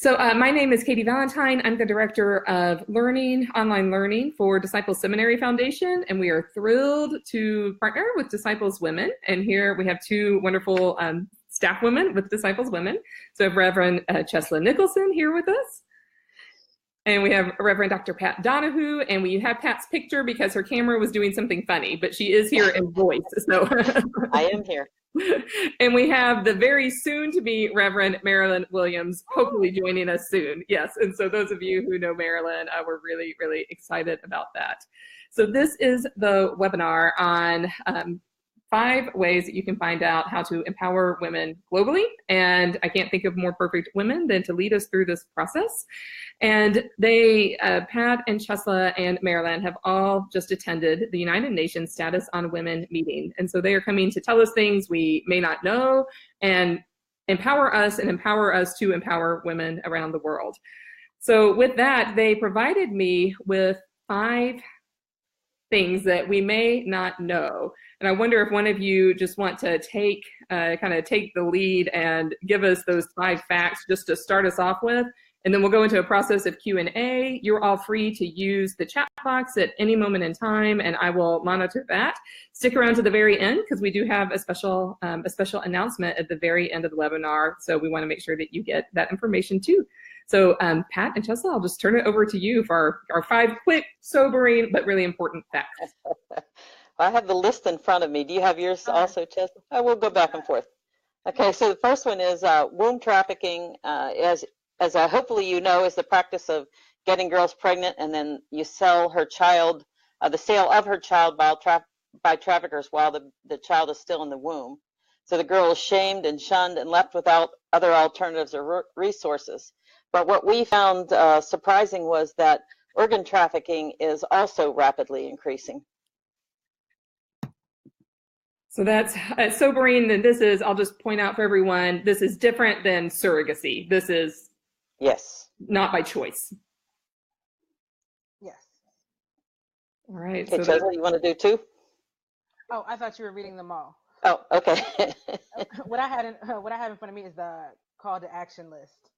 So my name is Katie Valentine. I'm the Director of Online Learning for Disciples Seminary Foundation, and we are thrilled to partner with Disciples Women. And here we have two wonderful staff women with Disciples Women. So we have Reverend Chesla Nickelson here with us. And we have Reverend Dr. Pat Donahoo, and we have Pat's picture because her camera was doing something funny, but she is here in voice. So I am here. And we have the very soon-to-be Reverend Marilyn Williams, hopefully joining us soon. Yes, and so those of you who know Marilyn, we're really, really excited about that. So this is the webinar on 5 ways that you can find out how to empower women globally. And I can't think of more perfect women than to lead us through this process. And they, Pat and Chesla and Marilyn, have all just attended the United Nations Status on Women meeting. And so they are coming to tell us things we may not know and empower us to empower women around the world. So with that, they provided me with 5 things that we may not know. And I wonder if one of you just want to take the lead and give us those 5 facts just to start us off with. And then we'll go into a process of Q&A. You're all free to use the chat box at any moment in time, and I will monitor that. Stick around to the very end because we do have a special announcement at the very end of the webinar. So we want to make sure that you get that information too. So Pat and Chesla, I'll just turn it over to you for our 5 quick, sobering, but really important facts. I have the list in front of me. Do you have yours also, Chesla? I will go back and forth. Okay, so the first one is womb trafficking, as hopefully you know, is the practice of getting girls pregnant and then you sell her child, the sale of her child by traffickers while the child is still in the womb. So the girl is shamed and shunned and left without other alternatives or resources. But what we found surprising was that organ trafficking is also rapidly increasing. So that's sobering. And this is, I'll just point out for everyone, this is different than surrogacy. This is not by choice. Yes. All right. Okay, so Chesla, you want to do 2? Oh, I thought you were reading them all. Oh, okay. What I have in front of me is the call to action list.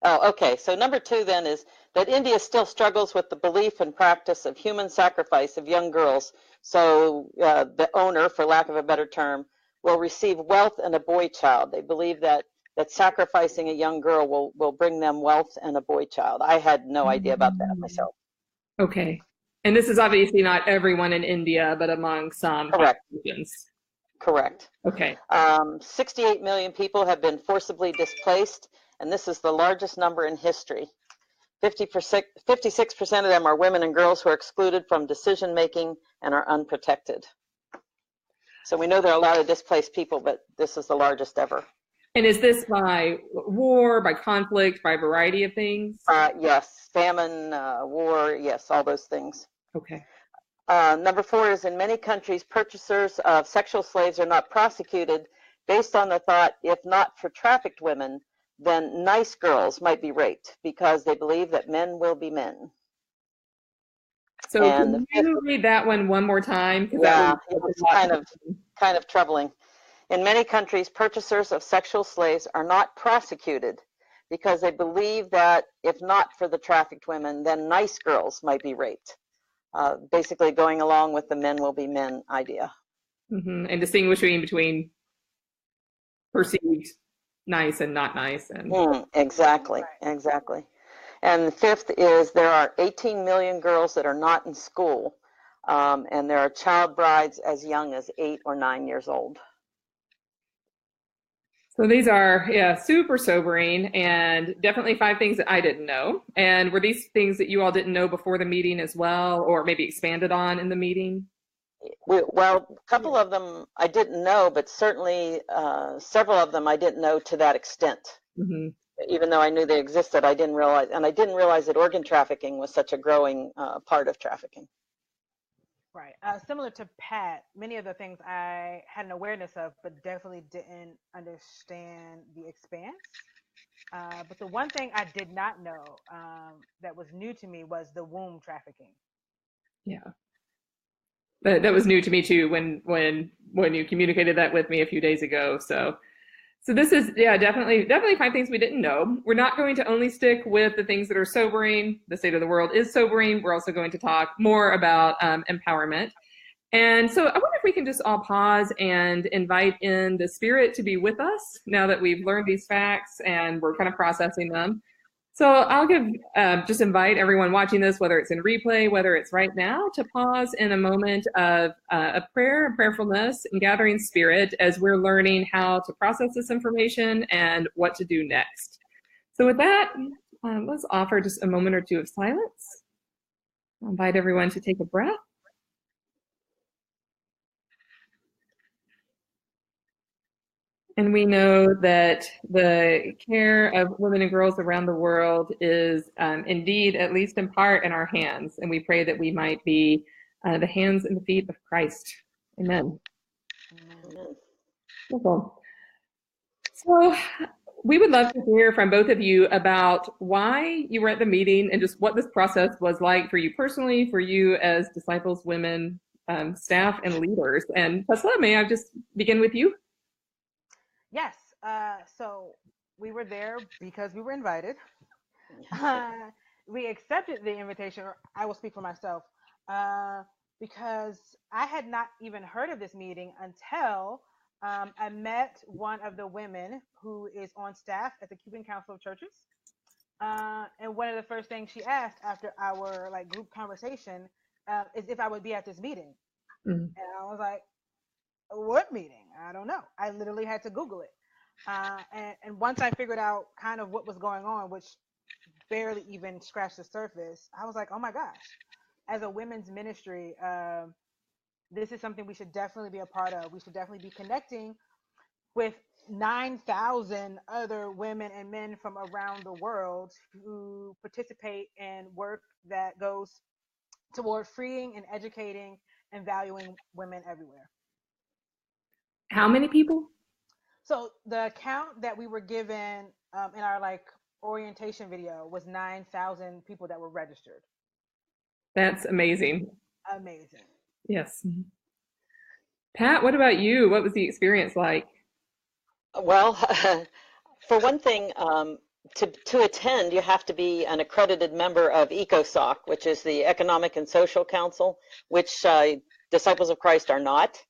Oh, okay. So number 2 then is that India still struggles with the belief and practice of human sacrifice of young girls. So the owner, for lack of a better term, will receive wealth and a boy child. They believe that sacrificing a young girl will bring them wealth and a boy child. I had no idea about that myself. Okay. And this is obviously not everyone in India, but among some populations. Correct. Okay. 68 million people have been forcibly displaced, and this is the largest number in history. 56% of them are women and girls who are excluded from decision making and are unprotected. So we know there are a lot of displaced people, but this is the largest ever. And is this by war, by conflict, by a variety of things? Yes, famine, war, yes, all those things. Okay. Number 4 is in many countries, purchasers of sexual slaves are not prosecuted based on the thought, if not for trafficked women, then nice girls might be raped because they believe that men will be men. So can you read that one more time? Yeah, it was kind of troubling. In many countries, purchasers of sexual slaves are not prosecuted because they believe that if not for the trafficked women, then nice girls might be raped. Basically going along with the men will be men idea. Mm-hmm. And distinguishing between perceived nice and not nice. And exactly. And the 5th is there are 18 million girls that are not in school, and there are child brides as young as 8 or 9 years old. So these are, super sobering and definitely 5 things that I didn't know. And were these things that you all didn't know before the meeting as well, or maybe expanded on in the meeting? Well, a couple of them I didn't know, but certainly several of them I didn't know to that extent. Mm-hmm. Even though I knew they existed, I didn't realize that organ trafficking was such a growing part of trafficking. Right. Similar to Pat, many of the things I had an awareness of, but definitely didn't understand the expanse. But the one thing I did not know that was new to me was the womb trafficking. Yeah. That was new to me too when you communicated that with me a few days ago. So So this is, yeah, definitely 5 things we didn't know. We're not going to only stick with the things that are sobering. The state of the world is sobering. We're also going to talk more about empowerment. And so I wonder if we can just all pause and invite in the Spirit to be with us now that we've learned these facts and we're kind of processing them. So I'll just invite everyone watching this, whether it's in replay, whether it's right now, to pause in a moment of a prayer and prayerfulness and gathering spirit as we're learning how to process this information and what to do next. So with that, let's offer just a moment or two of silence. I'll invite everyone to take a breath. And we know that the care of women and girls around the world is indeed, at least in part, in our hands. And we pray that we might be the hands and the feet of Christ. Amen. Amen. Wonderful. So we would love to hear from both of you about why you were at the meeting and just what this process was like for you personally, for you as disciples, women, staff, and leaders. And Chesla, may I just begin with you? Yes. So we were there because we were invited. We accepted the invitation, or I will speak for myself, because I had not even heard of this meeting until I met one of the women who is on staff at the Cuban Council of Churches. And one of the first things she asked after our group conversation is if I would be at this meeting. Mm-hmm. And I was like, what meeting? I don't know. I literally had to Google it. And once I figured out kind of what was going on, which barely even scratched the surface, I was like, oh my gosh, as a women's ministry, this is something we should definitely be a part of. We should definitely be connecting with 9,000 other women and men from around the world who participate in work that goes toward freeing and educating and valuing women everywhere. How many people? So the count that we were given in our orientation video was 9,000 people that were registered. That's amazing. Amazing. Yes. Pat, what about you? What was the experience like? Well, for one thing, to attend, you have to be an accredited member of ECOSOC, which is the Economic and Social Council, which Disciples of Christ are not.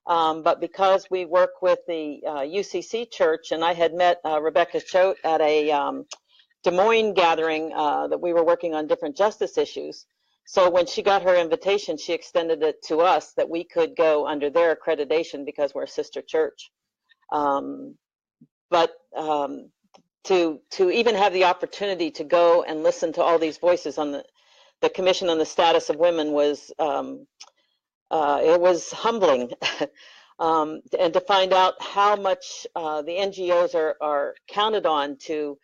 But because we work with the UCC Church, and I had met Rebecca Choate at a Des Moines gathering that we were working on different justice issues. So when she got her invitation, she extended it to us that we could go under their accreditation because we're a sister church. But to even have the opportunity to go and listen to all these voices on the Commission on the Status of Women was it was humbling. And to find out how much the NGOs are counted on to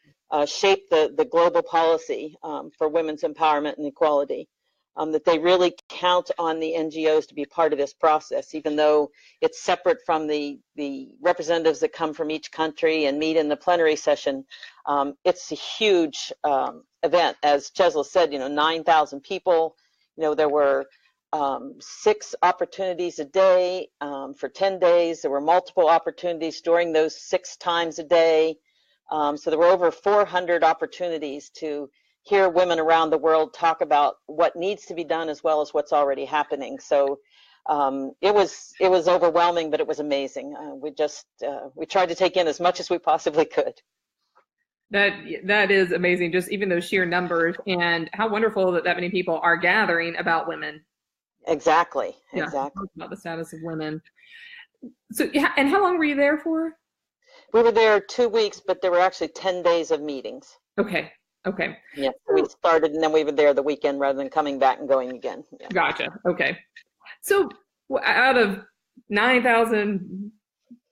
shape the global policy for women's empowerment and equality, that they really count on the NGOs to be part of this process, even though it's separate from the representatives that come from each country and meet in the plenary session. It's a huge event. As Chesla said, 9,000 people. There were 6 opportunities a day for 10 days. There were multiple opportunities during those 6 times a day. So there were over 400 opportunities to hear women around the world talk about what needs to be done as well as what's already happening. So it was overwhelming, but it was amazing. We tried to take in as much as we possibly could. That is amazing, just even those sheer numbers, and how wonderful that many people are gathering about women. Exactly. Yeah, exactly. About the status of women. So, and how long were you there for? We were there 2 weeks, but there were actually 10 days of meetings. Okay. Yeah, we started and then we were there the weekend rather than coming back and going again. Yeah. Gotcha. Okay. So out of 9,000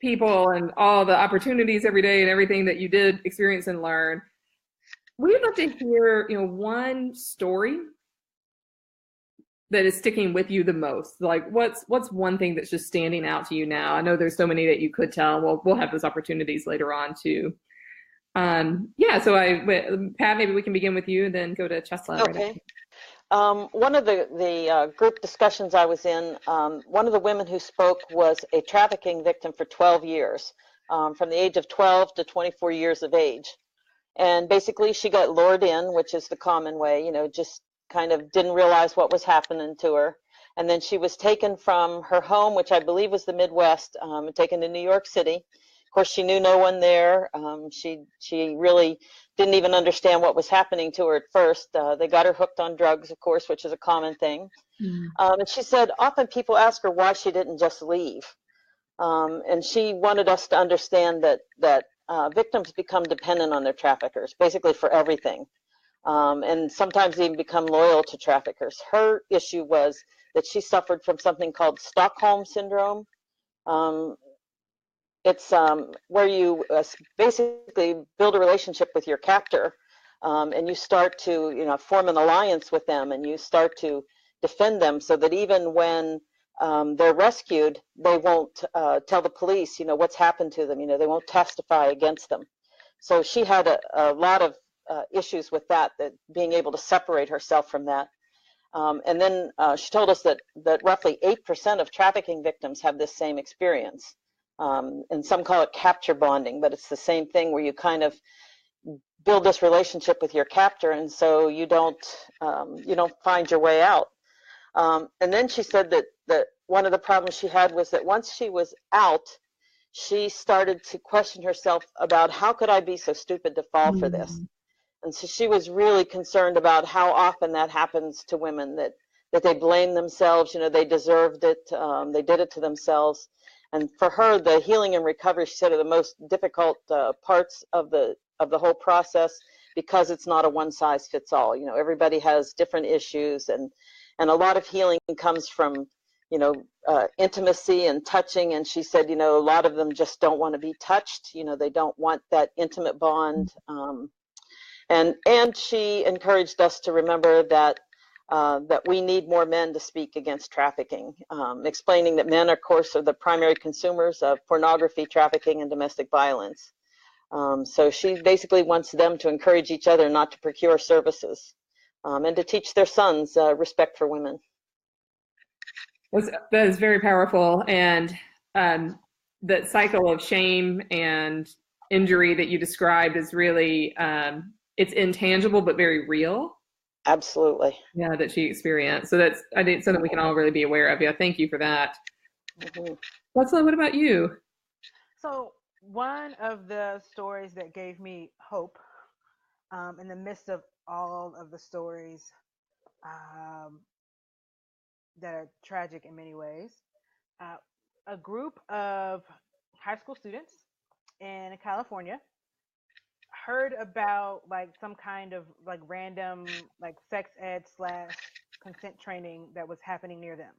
people and all the opportunities every day and everything that you did experience and learn, we would love to hear, one story that is sticking with you the most. Like what's one thing that's just standing out to you now? I know there's so many that you could tell. We'll have those opportunities later on too. So Pat, maybe we can begin with you and then go to Chesla. Okay. Right. One of the group discussions I was in, one of the women who spoke was a trafficking victim for 12 years. from the age of 12 to 24 years of age. And basically she got lured in, which is the common way, you know, just kind of didn't realize what was happening to her. And then she was taken from her home, which I believe was the Midwest, and taken to New York City. Of course, she knew no one there. She really didn't even understand what was happening to her at first. They got her hooked on drugs, of course, which is a common thing. And she said often people ask her why she didn't just leave. And she wanted us to understand that victims become dependent on their traffickers, basically for everything, and sometimes even become loyal to traffickers. Her issue was that she suffered from something called Stockholm Syndrome. It's where you basically build a relationship with your captor, and you start to, you know, form an alliance with them, and you start to defend them, so that even when they're rescued, they won't tell the police, you know, what's happened to them. You know, they won't testify against them. So she had a lot of issues with that being able to separate herself from that. And then she told us that roughly 8% of trafficking victims have this same experience. And some call it capture bonding, but it's the same thing where you kind of build this relationship with your captor, and so you don't find your way out. And then she said that one of the problems she had was that once she was out, she started to question herself about, how could I be so stupid to fall for this? And so she was really concerned about how often that happens to women, that they blame themselves, you know, they deserved it, they did it to themselves. And for her, the healing and recovery, she said, are the most difficult parts of the whole process, because it's not a one size fits all. You know, everybody has different issues, and a lot of healing comes from, you know, intimacy and touching. And she said, you know, a lot of them just don't want to be touched. You know, they don't want that intimate bond. And she encouraged us to remember that we need more men to speak against trafficking, explaining that men, of course, are the primary consumers of pornography, trafficking, and domestic violence. So she basically wants them to encourage each other not to procure services, and to teach their sons respect for women. That is very powerful. And that cycle of shame and injury that you described is really, it's intangible but very real. Absolutely. Yeah, that she experienced. So that's, I think, something we can all really be aware of. Yeah, thank you for that. Chesla, what about you? So one of the stories that gave me hope, in the midst of all of the stories that are tragic in many ways, a group of high school students in California heard about like some kind of like random like sex ed / consent training that was happening near them.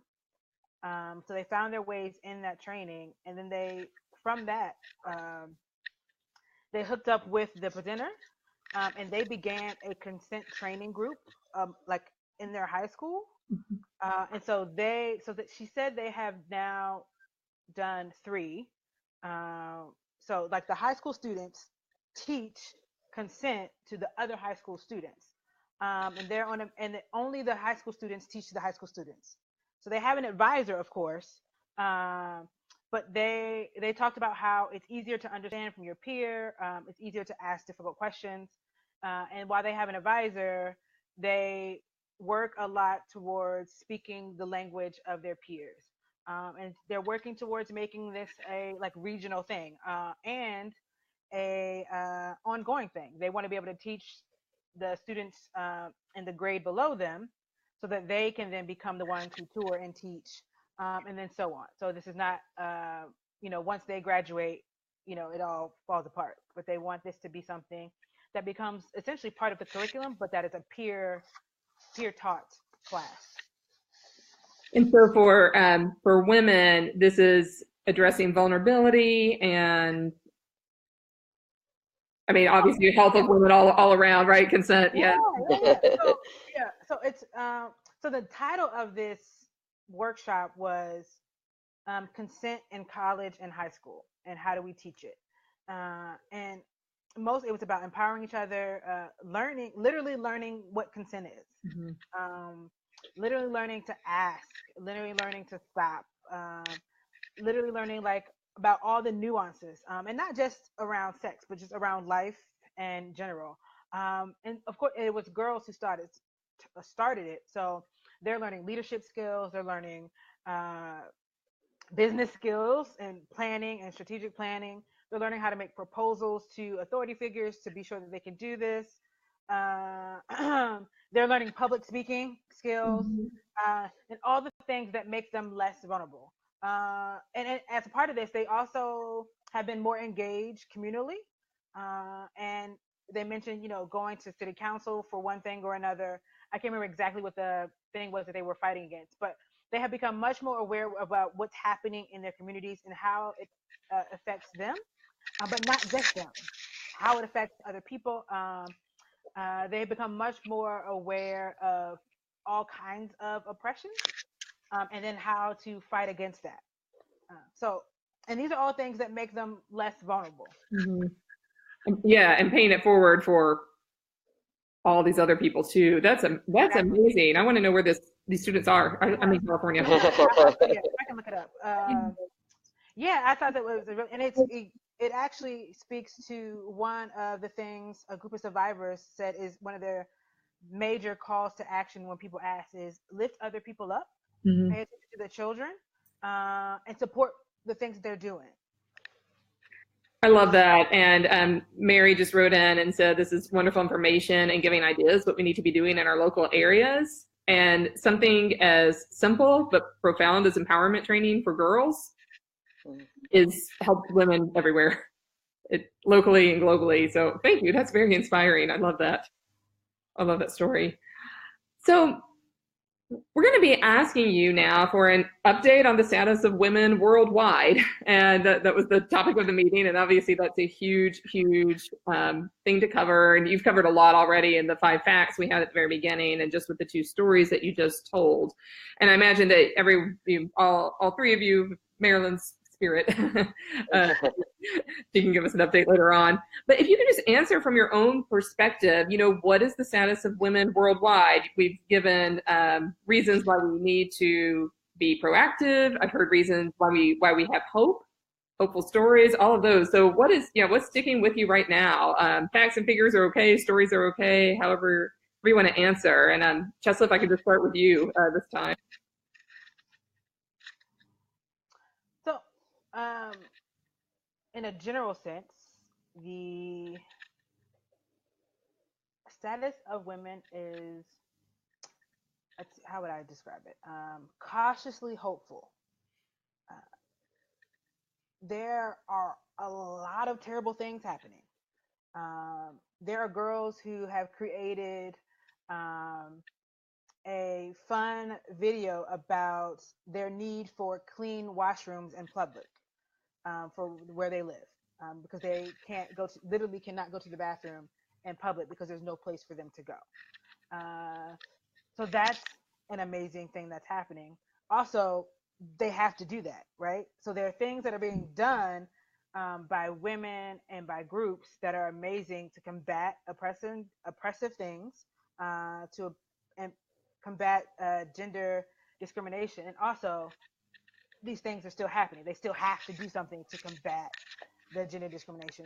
So they found their ways in that training, and then from that they hooked up with the presenter, and they began a consent training group, like in their high school. And so she said they have now done 3. So like the high school students teach consent to the other high school students, and they're and only the high school students teach the high school students. So they have an advisor, of course, but they talked about how it's easier to understand from your peer. It's easier to ask difficult questions, and while they have an advisor, they work a lot towards speaking the language of their peers, and they're working towards making this a like regional thing, and a ongoing thing. They want to be able to teach the students in the grade below them, so that they can then become the ones who tour and teach, and then so on. So this is not, once they graduate, it all falls apart. But they want this to be something that becomes essentially part of the curriculum, but that is a peer taught class. And so for women, this is addressing vulnerability and, I mean, obviously health of women all around, right? Consent, yeah. So it's so the title of this workshop was consent in college and high school, and how do we teach it? And it was about empowering each other, literally learning what consent is, literally learning to ask, literally learning to stop, literally learning like about all the nuances, and not just around sex, but just around life in general. And of course, it was girls who started it. So they're learning leadership skills. They're learning business skills and planning and strategic planning. They're learning how to make proposals to authority figures to be sure that they can do this. They're learning public speaking skills, and all the things that make them less vulnerable. And as a part of this, they also have been more engaged communally. And they mentioned, going to city council for one thing or another. I can't remember exactly what the thing was that they were fighting against, but they have become much more aware about what's happening in their communities and how it affects them, but not just them, how it affects other people. They've become much more aware of all kinds of oppression, and then how to fight against that. And these are all things that make them less vulnerable. Yeah, and paying it forward for all these other people too. That's amazing. I want to know where these students are. I'm in California. Yeah, I can look it up. Yeah, I thought that was and it actually speaks to one of the things a group of survivors said is one of their major calls to action when people ask is lift other people up, pay attention to the children, and support the things that they're doing. I love that. And Mary just wrote in and said, this is wonderful information and giving ideas what we need to be doing in our local areas. And something as simple but profound as empowerment training for girls is helped women everywhere, locally and globally. So thank you. That's very inspiring. I love that. I love that story. So we're going to be asking you now for an update on the status of women worldwide. And that was the topic of the meeting. And obviously that's a huge, huge thing to cover. And you've covered a lot already in the 5 facts we had at the very beginning and just with the 2 stories that you just told. And I imagine that all 3 of you, Marilyn's spirit, she can give us an update later on. But if you can just answer from your own perspective, what is the status of women worldwide? We've given reasons why we need to be proactive. I've heard reasons why we have hope, hopeful stories, all of those. So what's sticking with you right now? Facts and figures are okay, stories are okay, however you want to answer. And Chesla, if I could just start with you this time. In a general sense, the status of women is, how would I describe it? Cautiously hopeful. There are a lot of terrible things happening. There are girls who have created a fun video about their need for clean washrooms in public. For where they live, because they literally cannot go to the bathroom in public because there's no place for them to go. So that's an amazing thing that's happening. Also, they have to do that, right? So there are things that are being done by women and by groups that are amazing to combat oppressive things, and combat gender discrimination, and also these things are still happening. They still have to do something to combat the gender discrimination,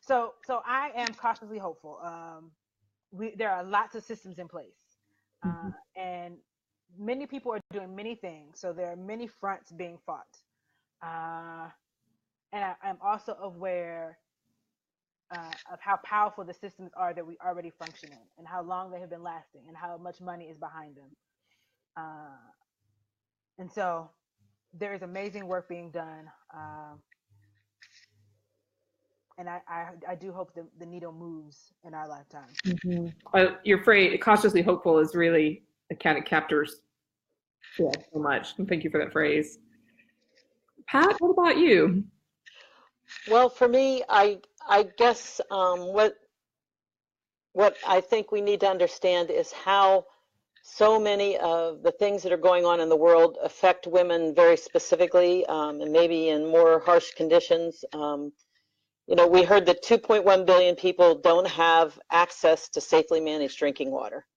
So I am cautiously hopeful. There are lots of systems in place, and many people are doing many things. So there are many fronts being fought. And I'm also aware of how powerful the systems are that we already function in, and how long they have been lasting, and how much money is behind them. And so there is amazing work being done. And I do hope the needle moves in our lifetime. Your phrase, cautiously hopeful, is really, it kind of captures so much. And thank you for that phrase. Pat, what about you? Well, for me, I guess what I think we need to understand is how so many of the things that are going on in the world affect women very specifically, and maybe in more harsh conditions. We heard that 2.1 billion people don't have access to safely managed drinking water.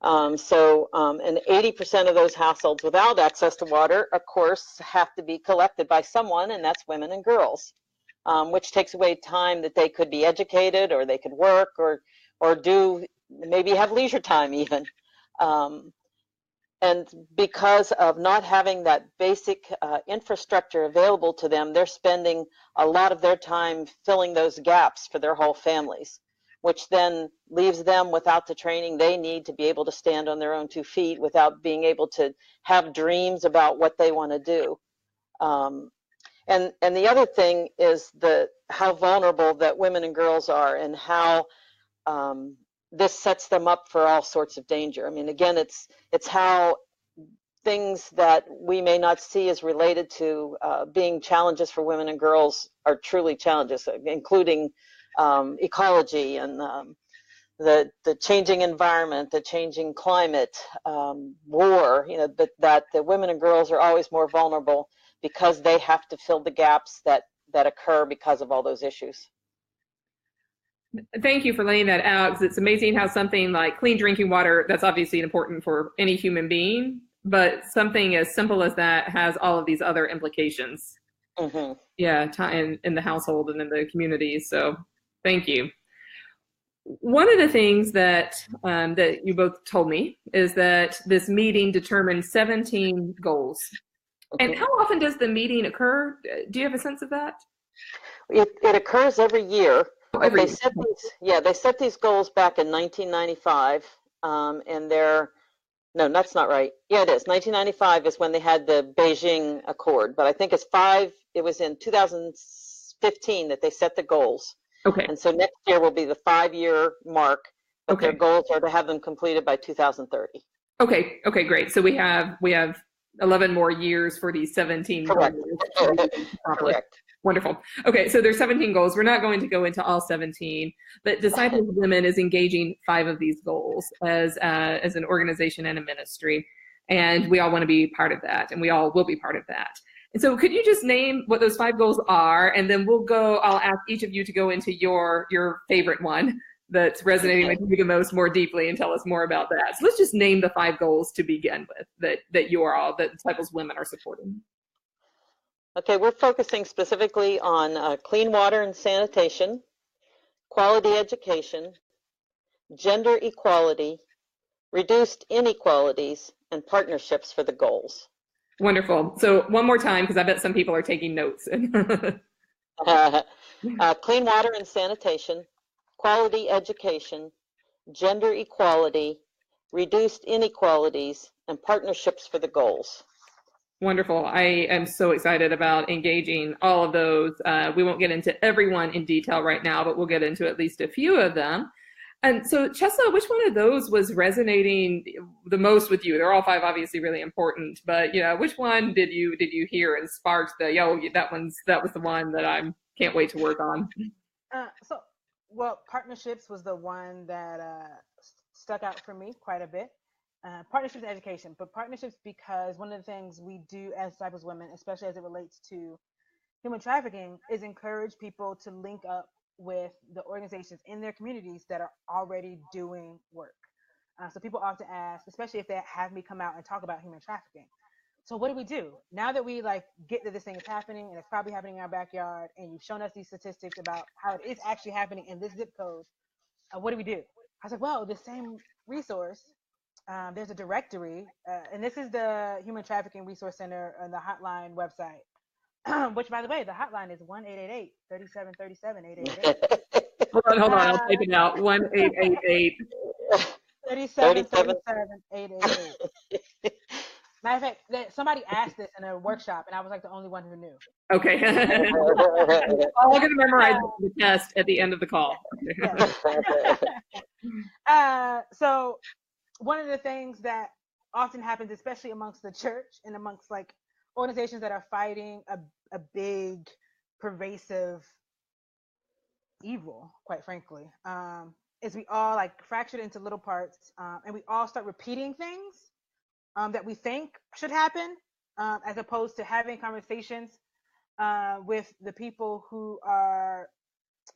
And 80% of those households without access to water, of course, have to be collected by someone, and that's women and girls, which takes away time that they could be educated, or they could work, or do maybe have leisure time even. And because of not having that basic infrastructure available to them, they're spending a lot of their time filling those gaps for their whole families, which then leaves them without the training they need to be able to stand on their own 2 feet, without being able to have dreams about what they want to do. And the other thing is how vulnerable that women and girls are, and how this sets them up for all sorts of danger. I mean, again, it's how things that we may not see as related to being challenges for women and girls are truly challenges, including ecology and the changing environment, the changing climate, war. That the women and girls are always more vulnerable because they have to fill the gaps that occur because of all those issues. Thank you for laying that out, because it's amazing how something like clean drinking water, that's obviously important for any human being, but something as simple as that has all of these other implications. Mm-hmm. Yeah, in the household and in the community. So thank you. One of the things that that you both told me is that this meeting determined 17 goals. Mm-hmm. And how often does the meeting occur? Do you have a sense of that? It occurs every year. They set these goals back in 1995, and no, that's not right. Yeah, it is. 1995 is when they had the Beijing Accord, but I think it was in 2015 that they set the goals. Okay. And so next year will be the 5-year mark, but their goals are to have them completed by 2030. Okay, great. So we have 11 more years for these 17 Correct. goals. Correct. Wonderful. Okay, so there's 17 goals. We're not going to go into all 17, but Disciples of Women is engaging 5 of these goals as an organization and a ministry, and we all want to be part of that, and we all will be part of that. And so could you just name what those 5 goals are, and then I'll ask each of you to go into your favorite one that's resonating with you the most more deeply, and tell us more about that. So let's just name the 5 goals to begin with that Disciples of Women are supporting. Okay, we're focusing specifically on clean water and sanitation, quality education, gender equality, reduced inequalities, and partnerships for the goals. Wonderful. So one more time, because I bet some people are taking notes. Clean water and sanitation, quality education, gender equality, reduced inequalities, and partnerships for the goals. Wonderful. I am so excited about engaging all of those. We won't get into everyone in detail right now, but we'll get into at least a few of them. And so, Chesla, which one of those was resonating the most with you? They're all 5 obviously really important, but which one did you hear and sparked that was the one that I can't wait to work on? Partnerships was the one that stuck out for me quite a bit. Partnerships and education, but partnerships because one of the things we do as Disciples Women, especially as it relates to human trafficking, is encourage people to link up with the organizations in their communities that are already doing work. So people often ask, especially if they have me come out and talk about human trafficking, so what do we do now that we get that this thing is happening and it's probably happening in our backyard, and you've shown us these statistics about how it is actually happening in this zip code? What do we do? I was like, well, the same resource. There's a directory, and this is the Human Trafficking Resource Center and the hotline website, which, by the way, the hotline is 1-888-3737-888. Hold on, I'll type it out. 1-888. 3737-888. Matter of fact, somebody asked this in a workshop, and I was the only one who knew. Okay. I'm going to memorize the test at the end of the call. So one of the things that often happens, especially amongst the church and amongst organizations that are fighting a big, pervasive evil, quite frankly, is we all fractured into little parts, and we all start repeating things that we think should happen, as opposed to having conversations with the people who are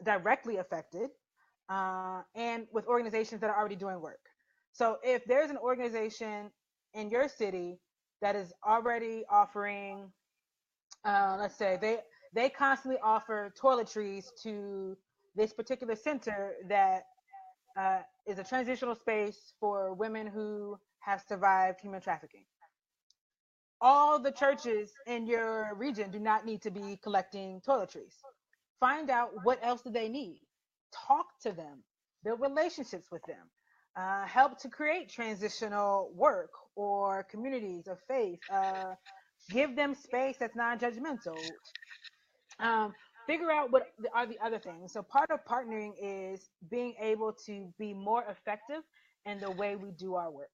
directly affected, and with organizations that are already doing work. So if there's an organization in your city that is already offering, let's say they constantly offer toiletries to this particular center that is a transitional space for women who have survived human trafficking. All the churches in your region do not need to be collecting toiletries. Find out what else do they need. Talk to them, build relationships with them, help to create transitional work or communities of faith. Give them space that's non-judgmental. Figure out what are the other things. So part of partnering is being able to be more effective in the way we do our work.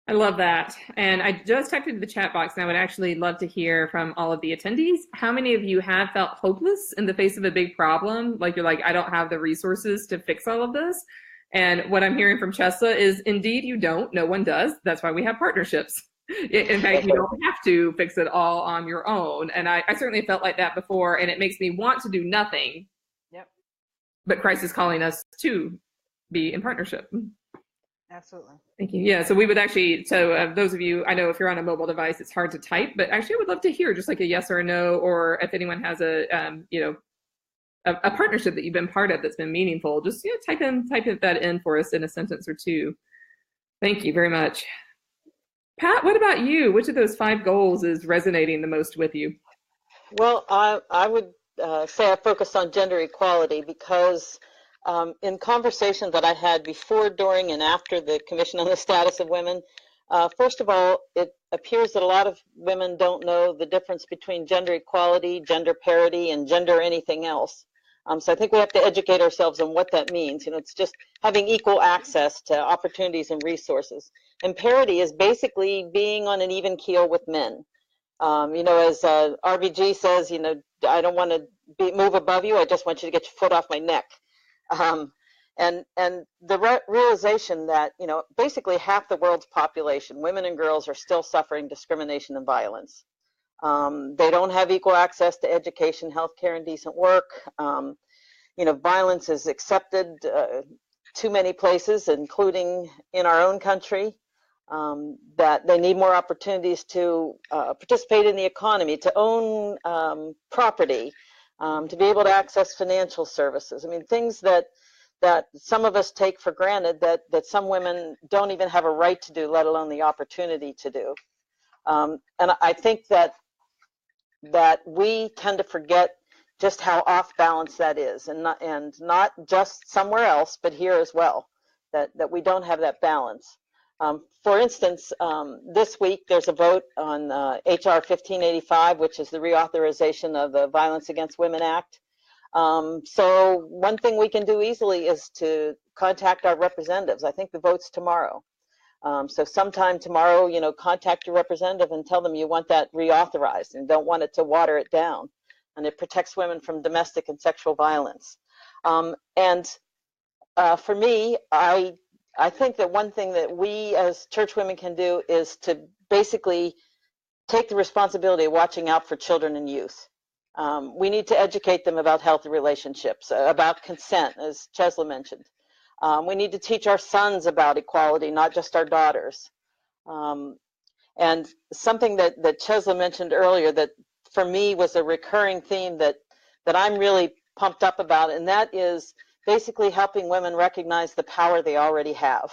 I love that. And I just typed into the chat box, and I would actually love to hear from all of the attendees. How many of you have felt hopeless in the face of a big problem? Like you're like, I don't have the resources to fix all of this. And what I'm hearing from Chesla is, indeed, you don't. No one does. That's why we have partnerships. In fact, you don't have to fix it all on your own. And I certainly felt like that before, and it makes me want to do nothing. Yep. But Christ is calling us to be in partnership. Absolutely. Thank you. Yeah, so we would actually, so those of you, I know if you're on a mobile device, it's hard to type, but actually I would love to hear just like a yes or a no, or if anyone has a, a partnership that you've been part of that's been meaningful, just type that in for us in a sentence or two. Thank you very much. Pat, what about you? Which of those 5 goals is resonating the most with you? Well, I would say I focus on gender equality because in conversations that I had before, during, and after the Commission on the Status of Women, first of all, it appears that a lot of women don't know the difference between gender equality, gender parity, and gender anything else. So I think we have to educate ourselves on what that means. It's just having equal access to opportunities and resources. And parity is basically being on an even keel with men. As RBG says, I don't want to move above you. I just want you to get your foot off my neck. And the realization that, basically half the world's population, women and girls, are still suffering discrimination and violence. They don't have equal access to education, healthcare, and decent work. Violence is accepted too many places, including in our own country. That they need more opportunities to participate in the economy, to own property, to be able to access financial services. I mean, things that some of us take for granted that some women don't even have a right to do, let alone the opportunity to do. And I think that we tend to forget just how off balance that is, and not just somewhere else, but here as well, that we don't have that balance. For instance, this week there's a vote on HR 1585, which is the reauthorization of the Violence Against Women Act. So one thing we can do easily is to contact our representatives. I think the vote's tomorrow. So sometime tomorrow, contact your representative and tell them you want that reauthorized and don't want it to water it down. And it protects women from domestic and sexual violence. For me, I think that one thing that we as church women can do is to basically take the responsibility of watching out for children and youth. We need to educate them about healthy relationships, about consent, as Chesla mentioned. We need to teach our sons about equality, not just our daughters. And something that Chesla mentioned earlier that for me was a recurring theme that I'm really pumped up about, and that is basically helping women recognize the power they already have,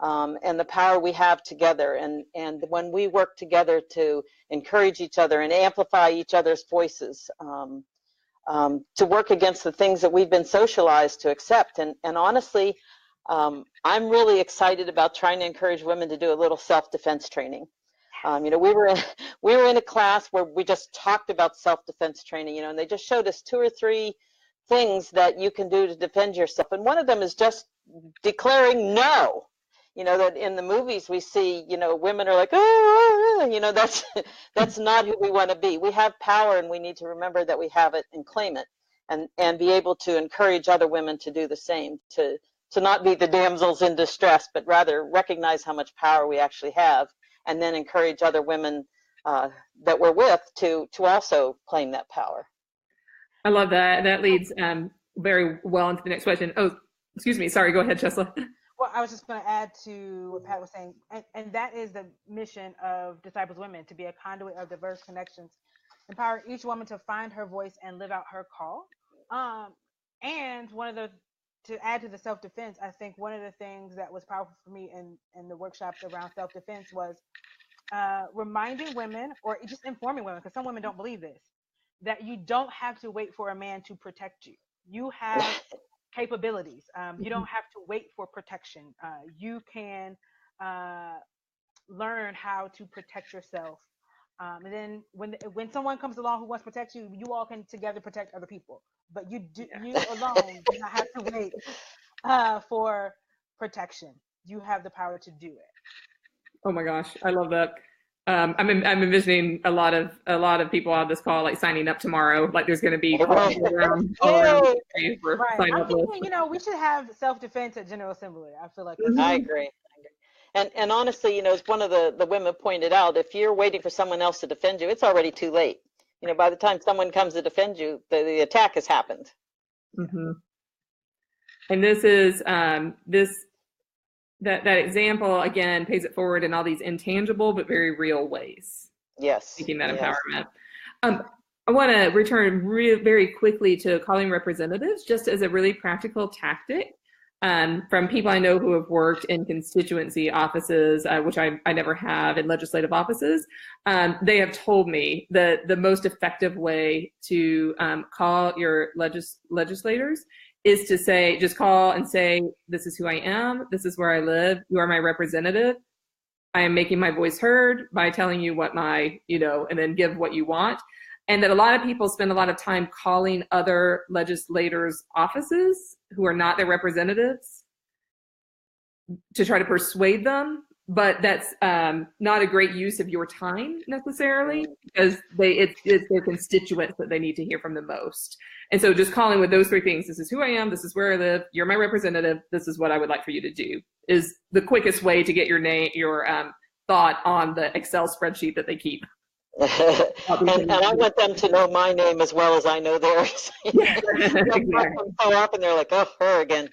and the power we have together. And when we work together to encourage each other and amplify each other's voices, to work against the things that we've been socialized to accept. And honestly, I'm really excited about trying to encourage women to do a little self-defense training. We were in a class where we just talked about self-defense training, and they just showed us 2 or 3 things that you can do to defend yourself. And one of them is just declaring no. That in the movies we see, women are like, that's not who we want to be. We have power, and we need to remember that we have it and claim it, and be able to encourage other women to do the same, to not be the damsels in distress, but rather recognize how much power we actually have, and then encourage other women that we're with to also claim that power. I love that. That leads very well into the next question. Oh, excuse me. Sorry. Go ahead, Chesla. Well, I was just going to add to what Pat was saying, and that is the mission of Disciples Women, to be a conduit of diverse connections, empower each woman to find her voice and live out her call. And to add to the self-defense, I think one of the things that was powerful for me in the workshops around self-defense was reminding women, or just informing women, because some women don't believe this, that you don't have to wait for a man to protect you. You have capabilities. You don't have to wait for protection. You can learn how to protect yourself. And then when someone comes along who wants to protect you, you all can together protect other people. But you alone do not have to wait for protection. You have the power to do it. Oh my gosh, I love that. I'm envisioning a lot of people on this call like signing up tomorrow. Like there's going to be calls around the country for sign up lists. We should have self-defense at General Assembly. I feel like I agree. And honestly, as one of the women pointed out, if you're waiting for someone else to defend you, it's already too late. By the time someone comes to defend you, the attack has happened. Mm-hmm. And this is that example again pays it forward in all these intangible but very real ways. Yes. Seeking that empowerment. I want to return very quickly to calling representatives just as a really practical tactic. From people I know who have worked in constituency offices, which I never have, in legislative offices, they have told me that the most effective way to call your legislators is to say, just call and say, this is who I am, this is where I live, you are my representative. I am making my voice heard by telling you what and then give what you want. And that a lot of people spend a lot of time calling other legislators' offices who are not their representatives to try to persuade them, but that's not a great use of your time necessarily, because it's their constituents that they need to hear from the most. And so just calling with those three things, this is who I am, this is where I live, you're my representative, this is what I would like for you to do, is the quickest way to get your thought on the Excel spreadsheet that they keep. and I want them to know my name as well as I know theirs. Exactly. So often they're like, oh, her again.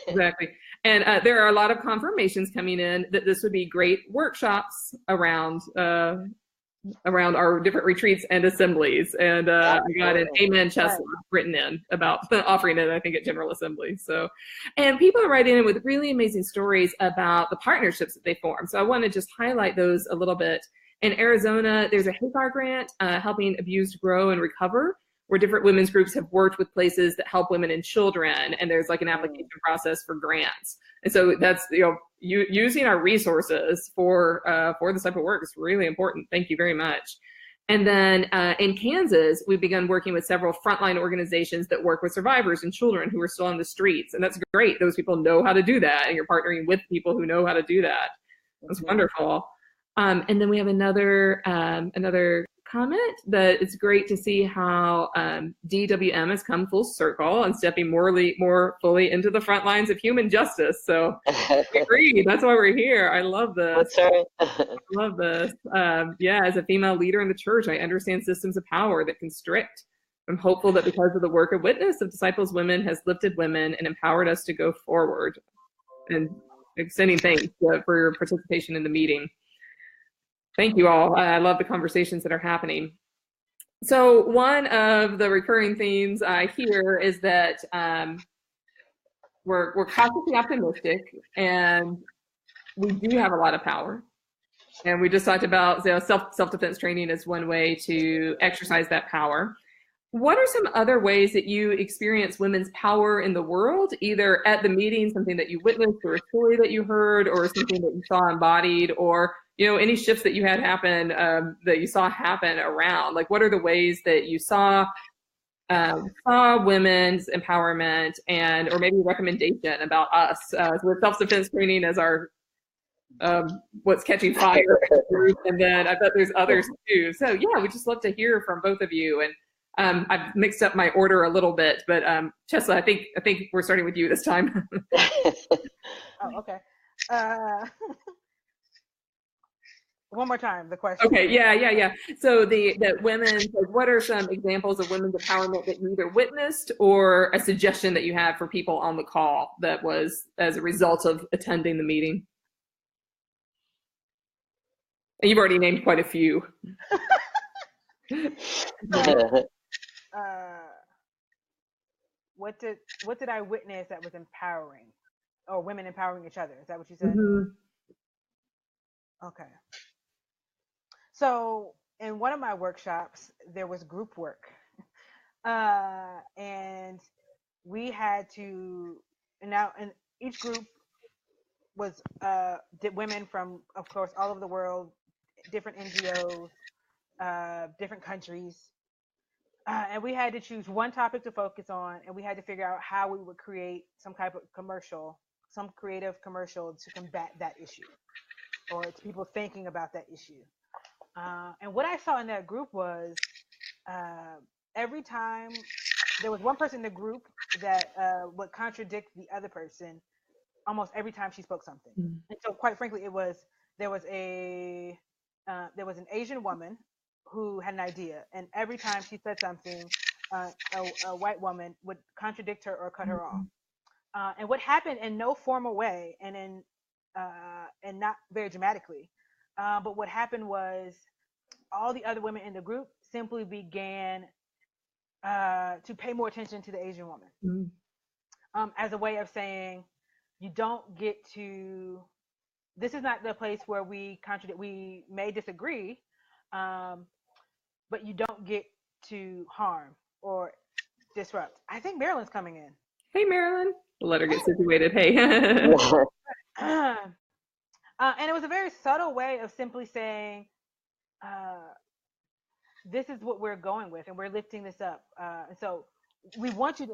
Exactly. And there are a lot of confirmations coming in that this would be great workshops around our different retreats and assemblies. And I got an amen Chesla written in about offering it, I think, at General Assembly. So, and people are writing in with really amazing stories about the partnerships that they form. So I want to just highlight those a little bit. In Arizona, there's a HACAR grant helping abused grow and recover, where different women's groups have worked with places that help women and children, and there's like an application process for grants. And so that's using our resources for this type of work is really important. Thank you very much. And then in Kansas, we've begun working with several frontline organizations that work with survivors and children who are still on the streets, and that's great. Those people know how to do that, and you're partnering with people who know how to do that. That's wonderful. And then we have another comment that it's great to see how DWM has come full circle and stepping more fully into the front lines of human justice. So I agree. That's why we're here. I love this. That's right. I love this. As a female leader in the church, I understand systems of power that constrict. I'm hopeful that because of the work of Witness of Disciples Women has lifted women and empowered us to go forward. And extending thanks for your participation in the meeting. Thank you all. I love the conversations that are happening. So one of the recurring themes I hear is that we're cautiously optimistic, and we do have a lot of power. And we just talked about self-defense training as one way to exercise that power. What are some other ways that you experience women's power in the world, either at the meeting, something that you witnessed, or a story that you heard, or something that you saw embodied, or any shifts that you had happen, that you saw happen around? Like, what are the ways that you saw women's empowerment, or maybe a recommendation about us with self-defense training as our what's catching fire group, and then I bet there's others too. So yeah, we'd just love to hear from both of you. And I've mixed up my order a little bit, but Chesla, I think we're starting with you this time. Oh, okay. One more time, the question. Okay, yeah. So that women, like, what are some examples of women's empowerment that you either witnessed or a suggestion that you had for people on the call that was as a result of attending the meeting? And you've already named quite a few. What did I witness that was empowering, or women empowering each other? Is that what you said? Mm-hmm. Okay. So in one of my workshops, there was group work, and we had to. And each group was women from, of course, all over the world, different NGOs, different countries. And we had to choose one topic to focus on, and we had to figure out how we would create some type of commercial, some creative commercial to combat that issue, or to people thinking about that issue. And what I saw in that group was every time there was one person in the group that would contradict the other person almost every time she spoke something. Mm-hmm. And so, quite frankly, there was an Asian woman who had an idea, and every time she said something, a white woman would contradict her or cut her off. And what happened, in no formal way, and not very dramatically, but what happened was all the other women in the group simply began to pay more attention to the Asian woman, as a way of saying, you don't get to. This is not the place where we contradict. We may disagree. But you don't get to harm or disrupt. I think Marilyn's coming in. Hey, Marilyn. We'll let her get situated. Hey. And it was a very subtle way of simply saying, this is what we're going with, and we're lifting this up. And so we want you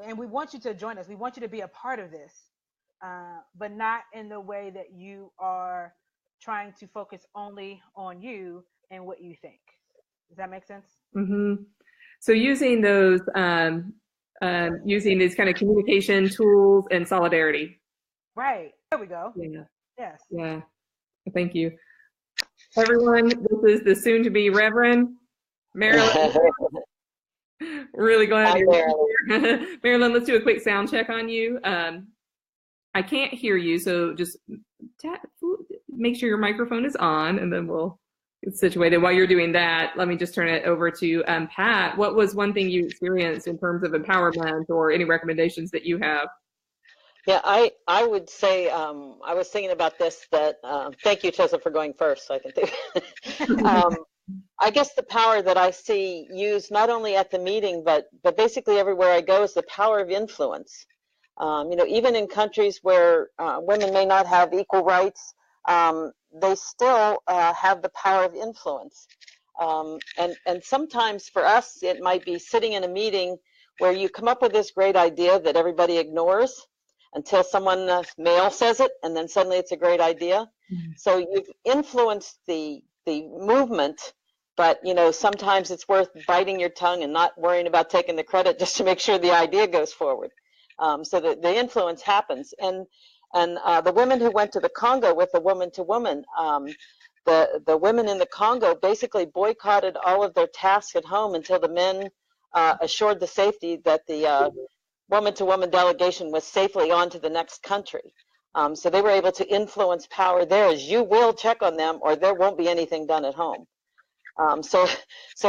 to join us. We want you to be a part of this, but not in the way that you are trying to focus only on you and what you think. Does that make sense? Mm-hmm. So using those, using these kind of communication tools and solidarity. Right. There we go. Yeah. Yes. Yeah. Thank you. Everyone, this is the soon-to-be Reverend Marilyn. Really glad you're here. Marilyn, let's do a quick sound check on you. I can't hear you, so just make sure your microphone is on, and then we'll get situated. While you're doing that, let me just turn it over to Pat. What was one thing you experienced in terms of empowerment, or any recommendations that you have? Yeah, I would say, I was thinking about this, that thank you, Chesla, for going first, so I can do I guess the power that I see used not only at the meeting, but basically everywhere I go, is the power of influence. Even in countries where women may not have equal rights, they still have the power of influence. And sometimes for us, it might be sitting in a meeting where you come up with this great idea that everybody ignores until someone, male, says it, and then suddenly it's a great idea. Mm-hmm. So you've influenced the movement, but sometimes it's worth biting your tongue and not worrying about taking the credit just to make sure the idea goes forward. So that the influence happens. And the women who went to the Congo with the woman to woman, the women in the Congo basically boycotted all of their tasks at home until the men assured the safety that the woman to woman delegation was safely on to the next country. So they were able to influence power there, as you will check on them or there won't be anything done at home. So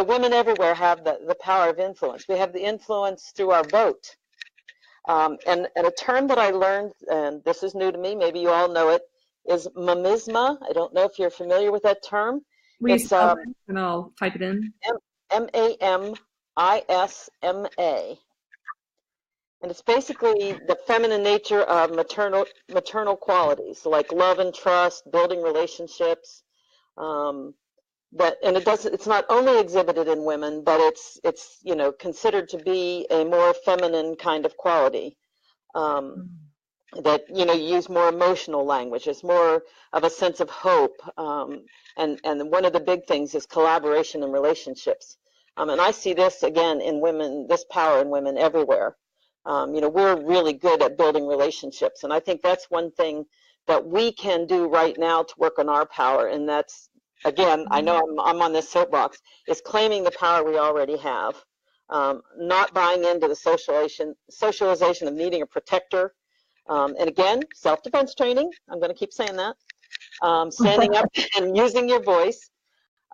women everywhere have the power of influence. We have the influence through our vote. And a term that I learned, and this is new to me, maybe you all know it, is mamisma. I don't know if you're familiar with that term. It's and I'll type it in. MAMISMA. And it's basically the feminine nature of maternal qualities, like love and trust, building relationships. It's not only exhibited in women, but it's considered to be a more feminine kind of quality. That you use more emotional language. It's more of a sense of hope. And one of the big things is collaboration and relationships. And I see this again in women, this power in women everywhere. We're really good at building relationships, and I think that's one thing that we can do right now to work on our power, and that's again, I know I'm on this soapbox, is claiming the power we already have, not buying into the socialization of needing a protector. And again, self-defense training, I'm going to keep saying that, standing up and using your voice.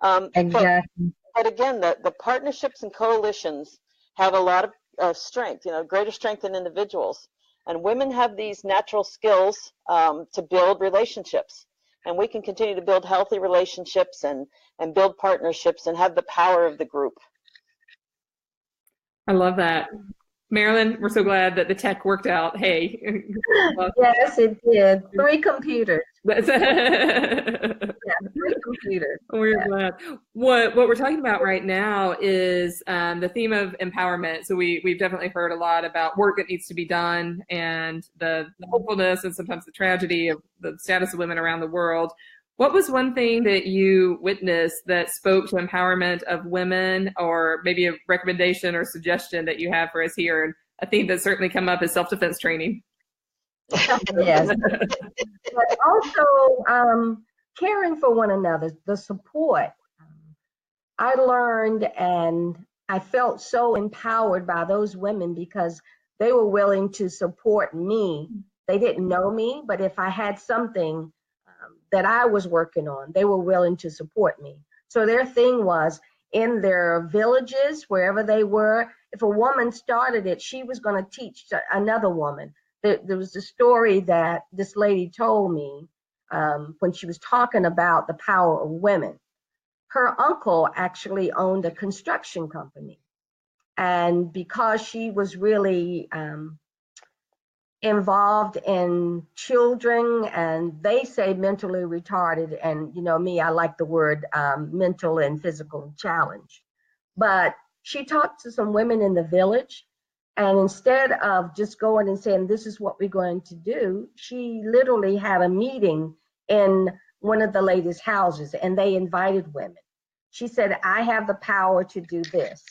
Exactly. But again, the partnerships and coalitions have a lot of strength, greater strength in individuals. And women have these natural skills to build relationships. And we can continue to build healthy relationships and build partnerships and have the power of the group. I love that. Marilyn, we're so glad that the tech worked out. Hey. Yes, it did. 3 computers. Yeah, 3 computers. We're glad. What we're talking about right now is the theme of empowerment. So we've definitely heard a lot about work that needs to be done and the hopefulness and sometimes the tragedy of the status of women around the world. What was one thing that you witnessed that spoke to empowerment of women, or maybe a recommendation or suggestion that you have for us here? And a theme that's certainly come up is self-defense training. Yes. But also caring for one another, the support. I learned and I felt so empowered by those women because they were willing to support me. They didn't know me, but if I had something that I was working on, they were willing to support me. So their thing was, in their villages, wherever they were, if a woman started it, she was going to teach another woman. There was a story that this lady told me when she was talking about the power of women. Her uncle actually owned a construction company. And because she was really involved in children, and they say mentally retarded, and me, I like the word mental and physical challenge. But she talked to some women in the village, and instead of just going and saying, this is what we're going to do, she literally had a meeting in one of the ladies' houses, and they invited women. She said, I have the power to do this.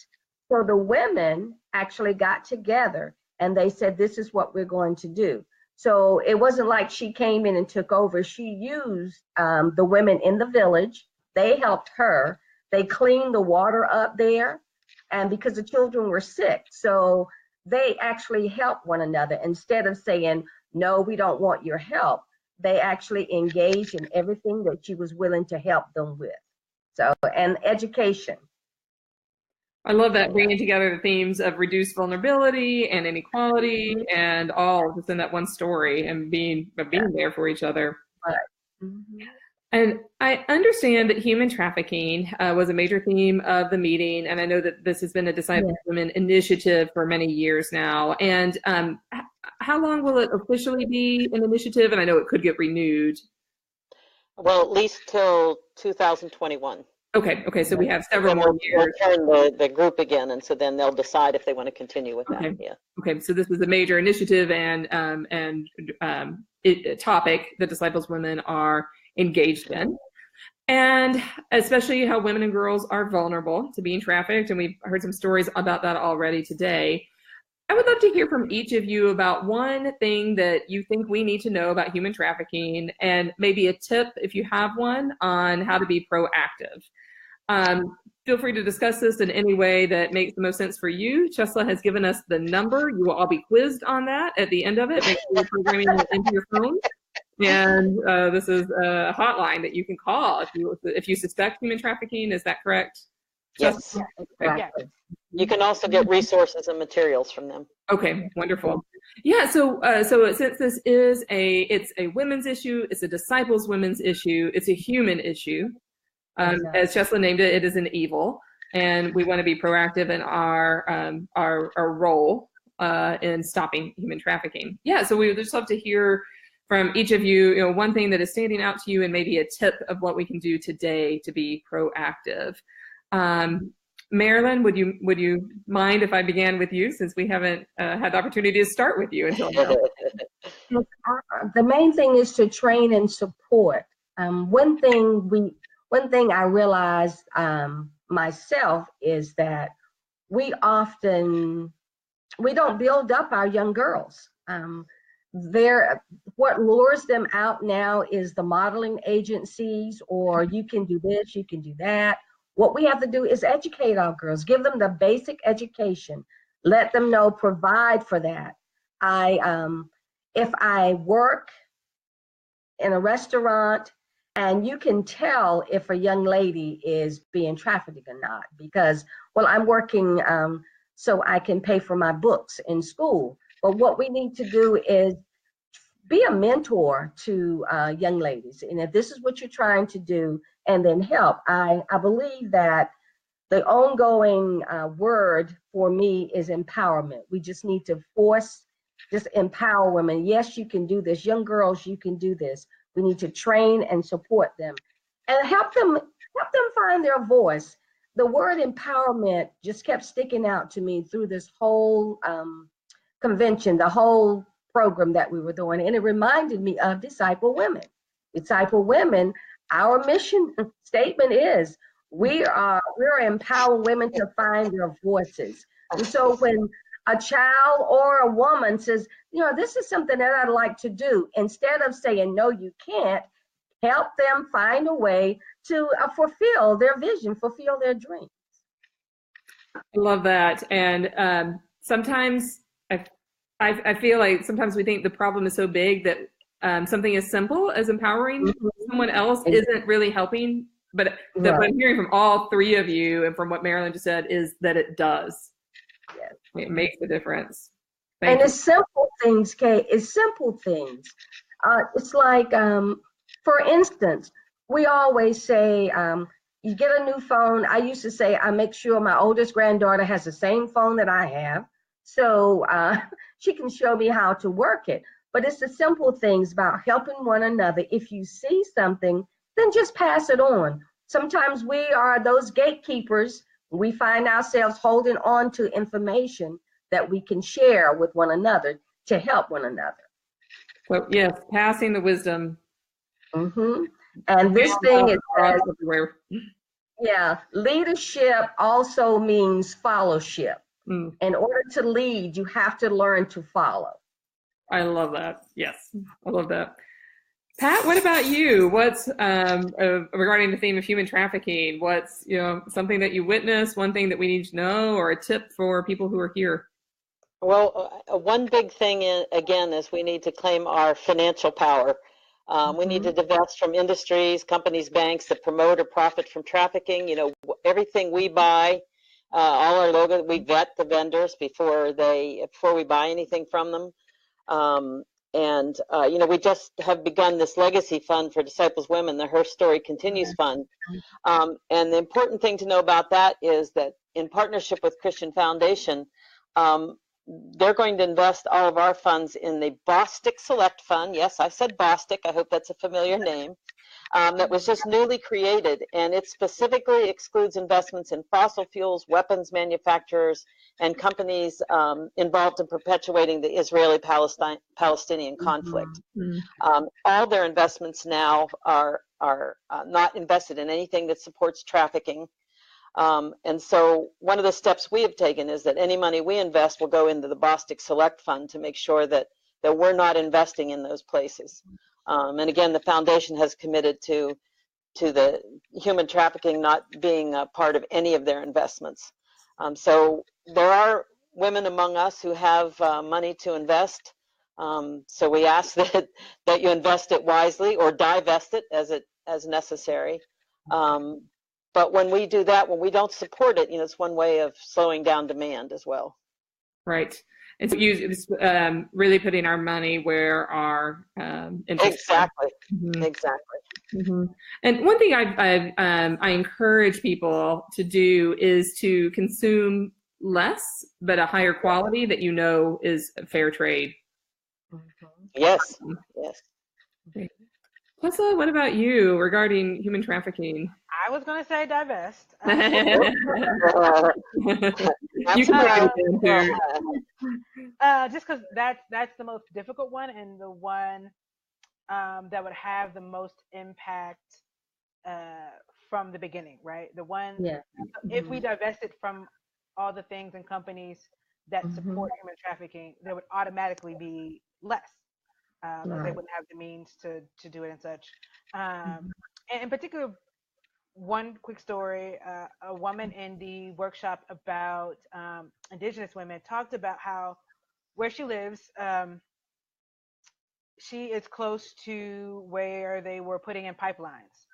So the women actually got together and they said, this is what we're going to do. So it wasn't like she came in and took over. She used the women in the village. They helped her. They cleaned the water up there. And because the children were sick, so they actually helped one another. Instead of saying, no, we don't want your help, they actually engaged in everything that she was willing to help them with. So, and education. I love that, bringing together the themes of reduced vulnerability and inequality and all just in that one story, and being there for each other. Right. Mm-hmm. And I understand that human trafficking was a major theme of the meeting, and I know that this has been a Displacement Women initiative for many years now. And how long will it officially be an initiative? And I know it could get renewed. Well, at least till 2021. Okay, so we have several more years. We'll turn the group again, and so then they'll decide if they want to continue with that. Yeah. Okay, so this is a major initiative and topic that Disciples Women are engaged in, and especially how women and girls are vulnerable to being trafficked, and we've heard some stories about that already today. I would love to hear from each of you about one thing that you think we need to know about human trafficking, and maybe a tip, if you have one, on how to be proactive. Feel free to discuss this in any way that makes the most sense for you. Chesla has given us the number. You will all be quizzed on that at the end of it. Make sure you're programming it into your phone. And this is a hotline that you can call if you suspect human trafficking. Is that correct? Yes. Okay. You can also get resources and materials from them. Okay, wonderful. Yeah, so since this is it's a women's issue, it's a Disciples women's issue, it's a human issue. As Chesla named it, it is an evil, and we want to be proactive in our role in stopping human trafficking. Yeah, so we would just love to hear from each of you, one thing that is standing out to you, and maybe a tip of what we can do today to be proactive. Marilyn, would you mind if I began with you, since we haven't had the opportunity to start with you until now? The main thing is to train and support. One thing I realized myself is that we don't build up our young girls. what lures them out now is the modeling agencies, or you can do this, you can do that. What we have to do is educate our girls, give them the basic education, let them know, provide for that. If I work in a restaurant, and you can tell if a young lady is being trafficked or not, because, well, I'm working so I can pay for my books in school. But what we need to do is be a mentor to young ladies. And if this is what you're trying to do, and then help. I believe that the ongoing word for me is empowerment. We just need to just empower women. Yes, you can do this. Young girls, you can do this. We need to train and support them and help them find their voice. The word empowerment just kept sticking out to me through this whole convention, the whole program that we were doing. And it reminded me of Disciple Women. Disciple Women, our mission statement is we're empowering women to find their voices. And so when a child or a woman says, this is something that I'd like to do, instead of saying, no, you can't, help them find a way to fulfill their vision, fulfill their dreams. I love that. And sometimes I feel like sometimes we think the problem is so big that something as simple as empowering someone else isn't really helping. But what I'm hearing from all three of you and from what Marilyn just said is that it does. Yes. It makes a difference. And it's simple things, Kay. It's simple things. It's like, for instance, we always say, you get a new phone. I used to say, I make sure my oldest granddaughter has the same phone that I have, so she can show me how to work it. But it's the simple things about helping one another. If you see something, then just pass it on. Sometimes we are those gatekeepers. We find ourselves holding on to information that we can share with one another to help one another. So yes, passing the wisdom. And this thing is everywhere. Yeah, leadership also means fellowship. In order to lead, you have to learn to follow. I love that. Yes, I love that. Pat, what about you? What's regarding the theme of human trafficking? What's something that you witnessed, one thing that we need to know, or a tip for people who are here? Well, one big thing again is we need to claim our financial power. We need to divest from industries, companies, banks that promote or profit from trafficking. Everything we buy, all our logos, we vet the vendors before we buy anything from them. We just have begun this legacy fund for Disciples Women, the Her Story Continues Fund. And the important thing to know about that is that in partnership with Christian Foundation, they're going to invest all of our funds in the Bostic Select Fund. Yes, I said Bostic. I hope that's a familiar name. That was just newly created, and it specifically excludes investments in fossil fuels, weapons manufacturers, and companies involved in perpetuating the Israeli-Palestinian conflict. All their investments now are not invested in anything that supports trafficking. And so one of the steps we have taken is that any money we invest will go into the Bostic Select Fund to make sure that we're not investing in those places. And again, the foundation has committed to the human trafficking not being a part of any of their investments. So there are women among us who have money to invest. So we ask that you invest it wisely or divest it as necessary. But when we do that, when we don't support it, it's one way of slowing down demand as well. Right. And so really putting our money where our interests are. Exactly. And one thing I encourage people to do is to consume less, but a higher quality that is fair trade. Yes. Okay. Chesla, what about you regarding human trafficking? I was going to say divest. Just because that's the most difficult one and the one that would have the most impact from the beginning, right? The one, if we divested from all the things and companies that support human trafficking, there would automatically be less. as they wouldn't have the means to do it and such. And in particular, one quick story, a woman in the workshop about Indigenous women talked about how where she lives, she is close to where they were putting in pipelines.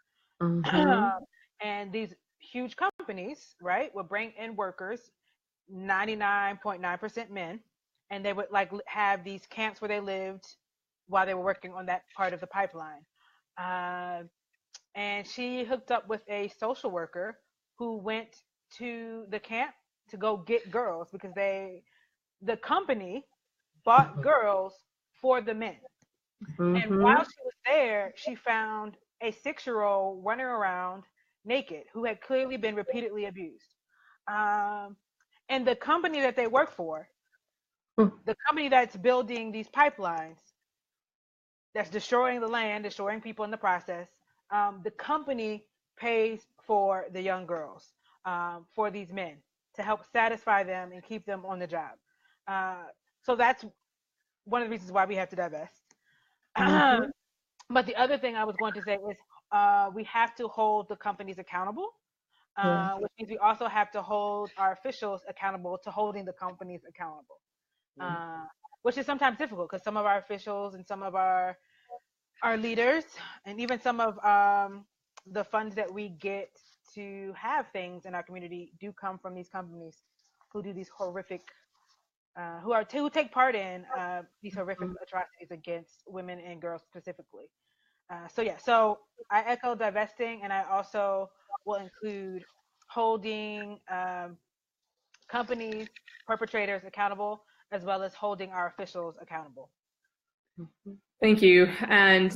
And these huge companies, right, would bring in workers, 99.9% men, and they would like have these camps where they lived while they were working on that part of the pipeline. And she hooked up with a social worker who went to the camp to go get girls because the company bought girls for the men. And while she was there, she found a 6-year-old running around naked who had clearly been repeatedly abused. And the company that they work for, the company that's building these pipelines, that's destroying the land, destroying people in the process, the company pays for the young girls, for these men, to help satisfy them and keep them on the job. So that's one of the reasons why we have to divest. But the other thing I was going to say is we have to hold the companies accountable, which means we also have to hold our officials accountable to holding the companies accountable, which is sometimes difficult because some of our officials and some of our leaders and even some of the funds that we get to have things in our community do come from these companies who do these horrific who take part in these horrific atrocities against women and girls specifically. So I echo divesting, and I also will include holding companies, perpetrators accountable, as well as holding our officials accountable. Thank you. And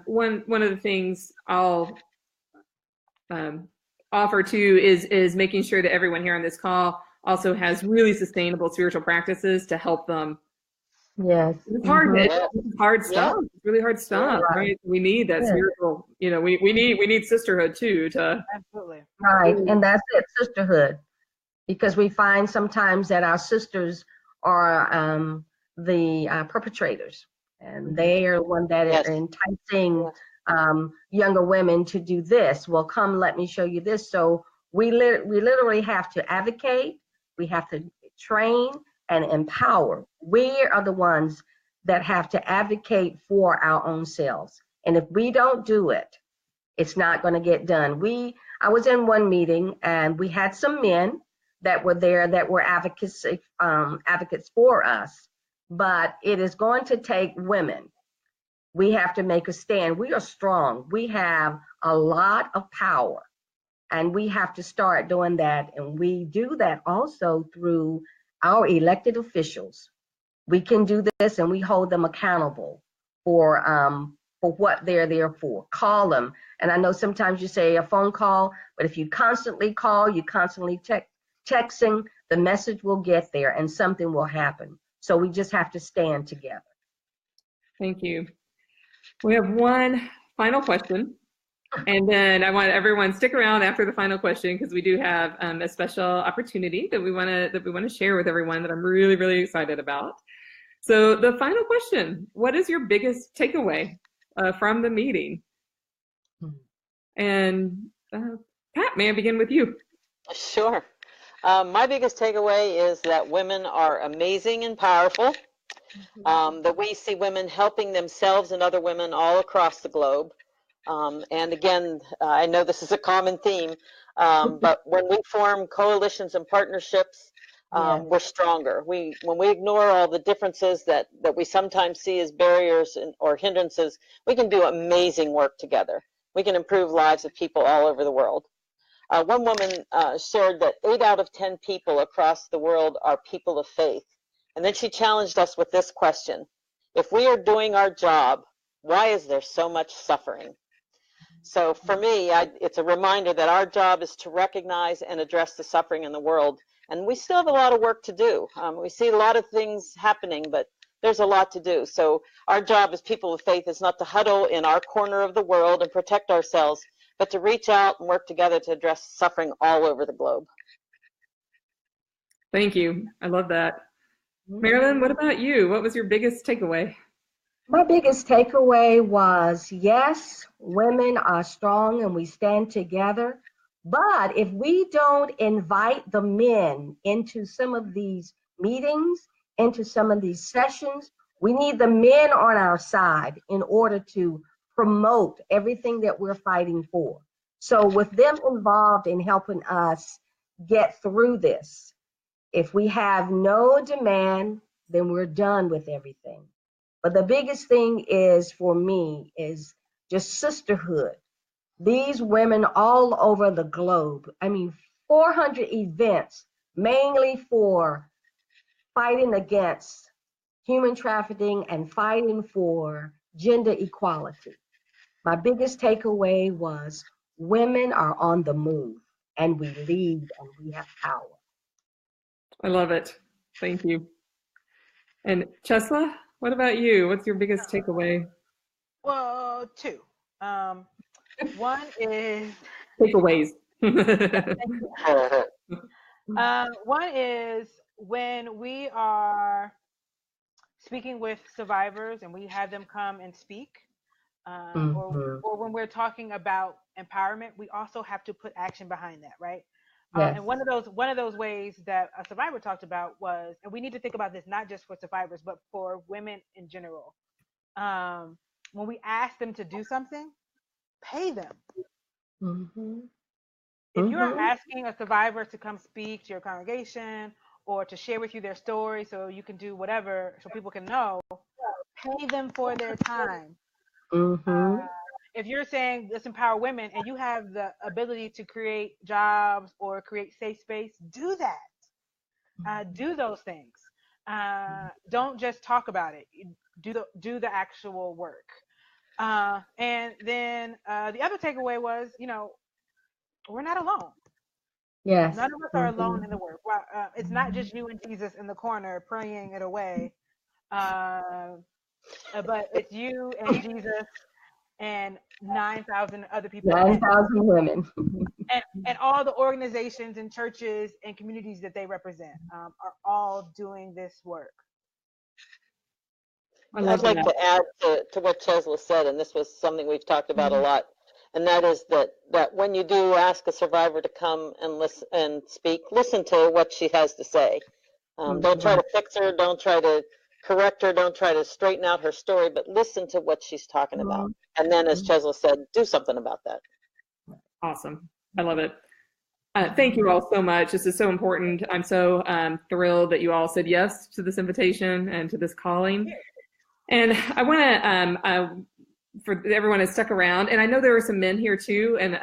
one of the things I'll offer too is making sure that everyone here on this call also has really sustainable spiritual practices to help them. Yes. It's hard. It's hard stuff. It's really hard stuff, right? We need that spiritual, we need sisterhood too to. Absolutely. Right. And that's it, sisterhood. Because we find sometimes that our sisters are the perpetrators, and they are the one that are enticing younger women to do this. Well, come, let me show you this. So we literally have to advocate. We have to train and empower. We are the ones that have to advocate for our own selves. And if we don't do it, it's not going to get done. I was in one meeting and we had some men that were there that were advocates for us, but it is going to take women. We have to make a stand. We are strong. We have a lot of power, and we have to start doing that. And we do that also through our elected officials. We can do this, and we hold them accountable for what they're there for. Call them. And I know sometimes you say a phone call, but if you constantly call, you constantly texting, the message will get there and something will happen. So we just have to stand together. Thank you. We have one final question, and then I want everyone stick around after the final question because we do have a special opportunity that we want to share with everyone that I'm really, really excited about. So the final question: what is your biggest takeaway from the meeting? And Pat, may I begin with you? Sure. My biggest takeaway is that women are amazing and powerful, that we see women helping themselves and other women all across the globe. And again, I know this is a common theme, but when we form coalitions and partnerships, we're stronger. When we ignore all the differences that we sometimes see as barriers or hindrances, we can do amazing work together. We can improve lives of people all over the world. One woman shared that 8 out of 10 people across the world are people of faith. And then she challenged us with this question: if we are doing our job, why is there so much suffering? So for me, it's a reminder that our job is to recognize and address the suffering in the world. And we still have a lot of work to do. We see a lot of things happening, but there's a lot to do. So our job as people of faith is not to huddle in our corner of the world and protect ourselves, but to reach out and work together to address suffering all over the globe. Thank you. I love that. Marilyn, what about you? What was your biggest takeaway? My biggest takeaway was, yes, women are strong and we stand together. But if we don't invite the men into some of these meetings, into some of these sessions, we need the men on our side in order to promote everything that we're fighting for. So with them involved in helping us get through this, if we have no demand, then we're done with everything. But the biggest thing is for me is just sisterhood. These women all over the globe, I mean, 400 events, mainly for fighting against human trafficking and fighting for gender equality. My biggest takeaway was women are on the move and we lead and we have power. I love it. Thank you. And Chesla, what about you? What's your biggest takeaway? Well, two. One is takeaways. One is when we are speaking with survivors and we have them come and speak, or when we're talking about empowerment, we also have to put action behind that, right? Yes. And one of those ways that a survivor talked about was, and we need to think about this not just for survivors, but for women in general. When we ask them to do something, pay them. If you're asking a survivor to come speak to your congregation or to share with you their story so you can do whatever, so people can know, pay them for their time. If you're saying let's empower women and you have the ability to create jobs or create safe space, do that. Do those things. Don't just talk about it. Do the actual work. And then the other takeaway was, we're not alone. Yes. None of us are alone in the work. It's not just you and Jesus in the corner praying it away, but it's you and Jesus and 9,000 other people. 9,000 women. And all the organizations and churches and communities that they represent are all doing this work. I'd like to add to what Chesla said, and this was something we've talked about a lot, and that is that when you do ask a survivor to come and listen and speak, listen to what she has to say. Don't try to fix her, don't try to correct her, don't try to straighten out her story, but listen to what she's talking about. And then, as Chesla said, do something about that. Awesome. I love it. Thank you all so much. This is so important. I'm so thrilled that you all said yes to this invitation and to this calling. And I want to, for everyone who's stuck around, and I know there are some men here too, and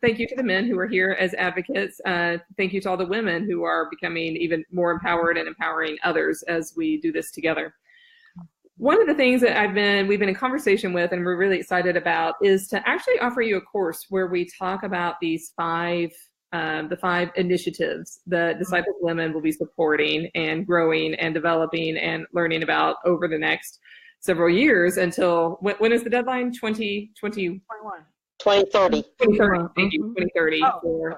thank you to the men who are here as advocates. Thank you to all the women who are becoming even more empowered and empowering others as we do this together. One of the things that we've been in conversation with and we're really excited about is to actually offer you a course where we talk about these the 5 initiatives that Disciples Women will be supporting and growing and developing and learning about over the next several years until, when is the deadline? 2030. Thank you, 2030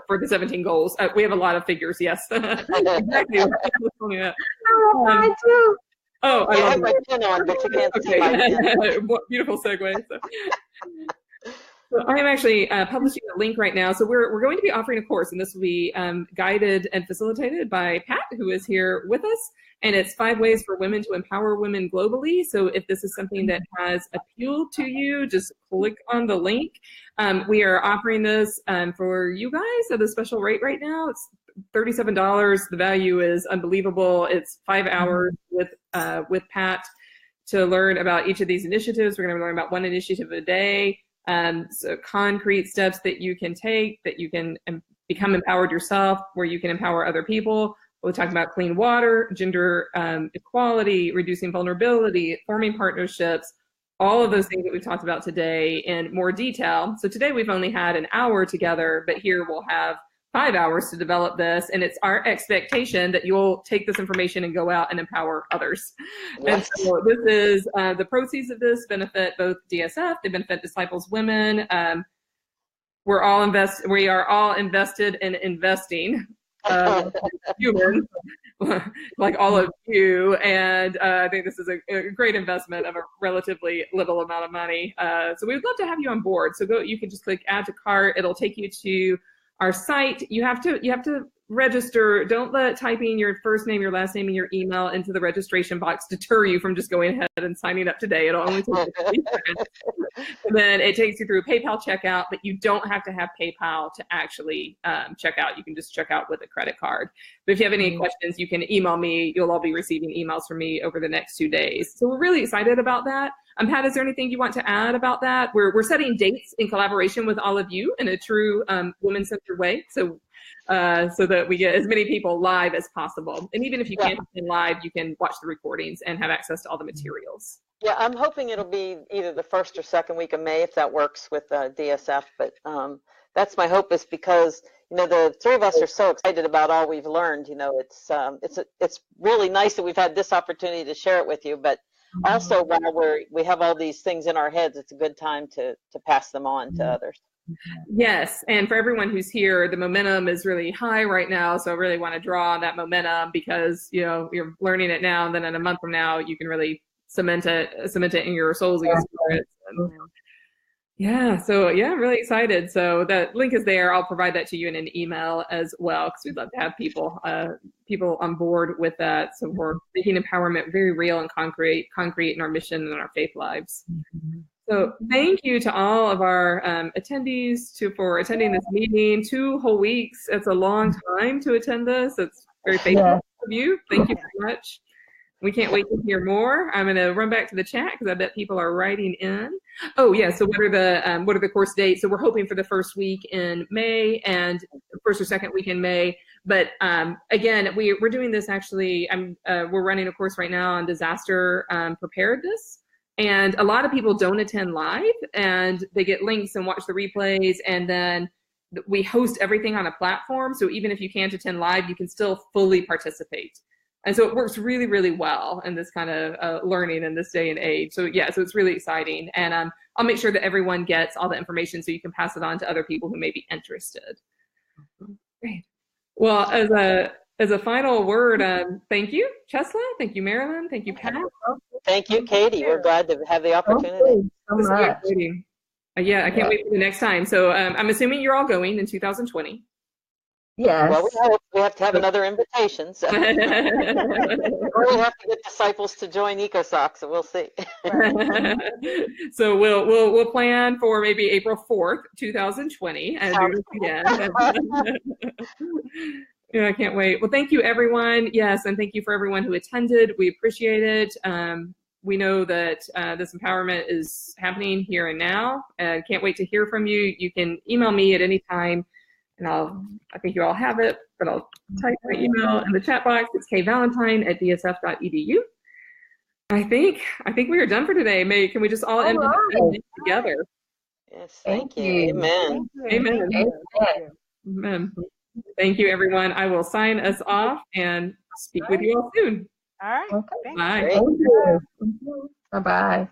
for the 17 goals. We have a lot of figures, yes. Exactly. I do. Oh, I love my pen on, but you can't see my pen. Beautiful segue. So I am actually publishing a link right now. So we're going to be offering a course, and this will be guided and facilitated by Pat, who is here with us. And it's 5 ways for women to empower women globally. So if this is something that has appealed to you, just click on the link. We are offering this for you guys at a special rate right now. It's $37. The value is unbelievable. It's 5 hours with Pat to learn about each of these initiatives. We're going to learn about 1 initiative a day. So concrete steps that you can take, that you can become empowered yourself, where you can empower other people. We'll talk about clean water, gender equality, reducing vulnerability, forming partnerships, all of those things that we've talked about today in more detail. So today we've only had an hour together, but here we'll have 5 hours to develop this. And it's our expectation that you'll take this information and go out and empower others. Yes. And so this is the proceeds of this benefit both DSF, they benefit Disciples Women. We are all invested in investing humans. like all of you. And I think this is a great investment of a relatively little amount of money. So we'd love to have you on board. So you can just click add to cart. It'll take you to our site. You have to register. Don't let typing your first name, your last name, and your email into the registration box deter you from just going ahead and signing up today. It'll only take you 3 seconds. And then it takes you through a PayPal checkout, but you don't have to have PayPal to actually check out. You can just check out with a credit card. But if you have any questions, you can email me. You'll all be receiving emails from me over the next 2 days. So we're really excited about that. Pat, is there anything you want to add about that? We're setting dates in collaboration with all of you in a true women-centered way. So that we get as many people live as possible. And even if you can't attend live, you can watch the recordings and have access to all the materials. Yeah, I'm hoping it'll be either the first or second week of May, if that works with DSF. But that's my hope, is because, the 3 of us are so excited about all we've learned. It's really nice that we've had this opportunity to share it with you. But also, while we have all these things in our heads, it's a good time to pass them on to others. Yes, and for everyone who's here, the momentum is really high right now, so I really want to draw on that momentum, because you're learning it now, and then in a month from now you can really cement it in your souls and your spirits. I'm really excited. So that link is there. I'll provide that to you in an email as well, because we'd love to have people on board with that. So we're making empowerment very real and concrete in our mission and our faith lives. So thank you to all of our attendees for attending this meeting. 2 whole weeks. It's a long time to attend this. It's very faithful of you. Thank you very much. We can't wait to hear more. I'm going to run back to the chat because I bet people are writing in. Oh yeah. So what are the course dates? So we're hoping for the first week in May and first or second week in May. But again, we're doing this actually. We're running a course right now on disaster preparedness. And a lot of people don't attend live, and they get links and watch the replays, and then we host everything on a platform. So even if you can't attend live, you can still fully participate. And so it works really, really well in this kind of learning in this day and age. So so it's really exciting. And I'll make sure that everyone gets all the information so you can pass it on to other people who may be interested. Great. Well, as a final word, thank you, Chesla. Thank you, Marilyn. Thank you, Pat. Thank you, Katie. We're glad to have the opportunity. Yeah, I can't wait for the next time. So I'm assuming you're all going in 2020. Yes. Well, we have to have another invitation. So. Or we have to get disciples to join EcoSoc, so we'll see. So we'll plan for maybe April 4th, 2020, and do this again. I can't wait. Well, thank you, everyone. Yes, and thank you for everyone who attended. We appreciate it. We know that this empowerment is happening here and now. Can't wait to hear from you. You can email me at any time, and I think you all have it, but I'll type my email in the chat box. It's kvalentine@dsf.edu. I think we are done for today. Can we just all end together? Yes, thank you. Amen. Amen. Amen. Thank you, everyone. I will sign us off and speak with you all soon. All right. Okay. Bye. Great. Bye-bye.